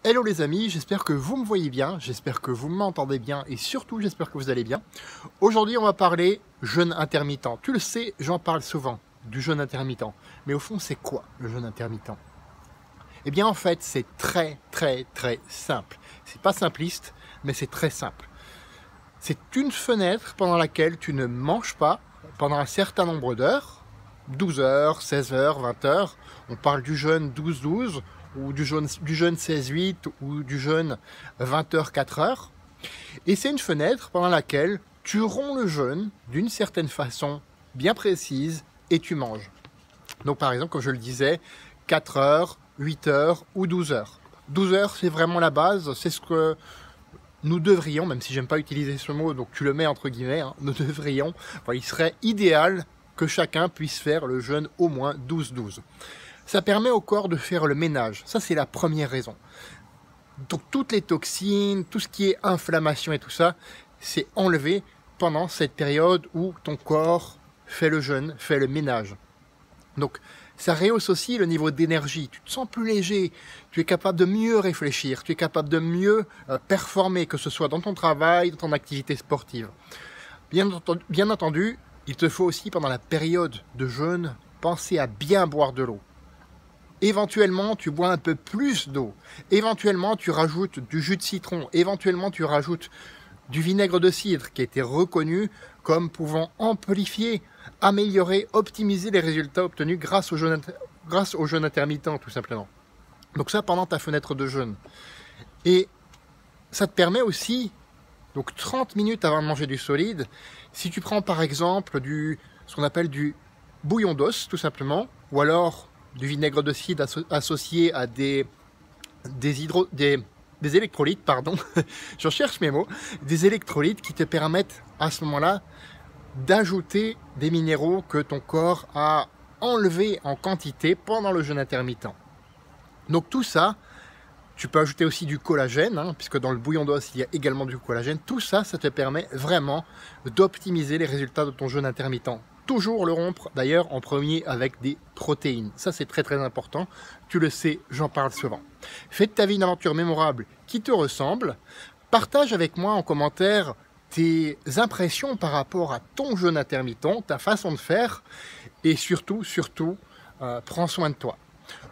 Hello les amis, j'espère que vous me voyez bien, j'espère que vous m'entendez bien et surtout j'espère que vous allez bien. Aujourd'hui on va parler jeûne intermittent. Tu le sais, j'en parle souvent du jeûne intermittent. Mais au fond c'est quoi le jeûne intermittent? Eh bien en fait c'est très simple. C'est pas simpliste mais c'est très simple. C'est une fenêtre pendant laquelle tu ne manges pas pendant un certain nombre d'heures, 12 heures, 16 heures, 20 heures. On parle du jeûne 12-12 ou du jeûne 16-8 ou du jeûne 20 heures, 4 heures. Et c'est une fenêtre pendant laquelle tu romps le jeûne d'une certaine façon bien précise et tu manges. Donc par exemple, comme je le disais, 4 heures, 8 heures ou 12 heures. 12 heures, c'est vraiment la base, c'est ce que nous devrions, même si j'aime pas utiliser ce mot, donc tu le mets entre guillemets, hein, nous devrions, enfin, il serait idéal que chacun puisse faire le jeûne au moins 12-12. Ça permet au corps de faire le ménage, ça c'est la première raison. Donc toutes les toxines, tout ce qui est inflammation et tout ça, c'est enlevé pendant cette période où ton corps fait le jeûne, fait le ménage. Donc ça rehausse aussi le niveau d'énergie, tu te sens plus léger, tu es capable de mieux réfléchir, tu es capable de mieux performer, que ce soit dans ton travail, dans ton activité sportive. Bien entendu, il te faut aussi pendant la période de jeûne penser à bien boire de l'eau. Éventuellement, tu bois un peu plus d'eau. Éventuellement, tu rajoutes du jus de citron. Éventuellement, tu rajoutes du vinaigre de cidre qui a été reconnu comme pouvant amplifier, améliorer, optimiser les résultats obtenus grâce au jeûne intermittent, tout simplement. Donc ça, pendant ta fenêtre de jeûne. Et ça te permet aussi, donc 30 minutes avant de manger du solide, si tu prends par exemple ce qu'on appelle du bouillon d'os, tout simplement, ou alors du vinaigre de cidre associé à des électrolytes, pardon, je cherche mes mots, des électrolytes qui te permettent à ce moment-là d'ajouter des minéraux que ton corps a enlevés en quantité pendant le jeûne intermittent. Donc tout ça, tu peux ajouter aussi du collagène, hein, puisque dans le bouillon d'os il y a également du collagène. Tout ça, ça te permet vraiment d'optimiser les résultats de ton jeûne intermittent. Toujours le rompre d'ailleurs en premier avec des protéines. Ça c'est très important, tu le sais, j'en parle souvent. Fais de ta vie une aventure mémorable qui te ressemble. Partage avec moi en commentaire tes impressions par rapport à ton jeûne intermittent, ta façon de faire et surtout, prends soin de toi.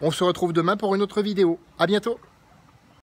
On se retrouve demain pour une autre vidéo. À bientôt.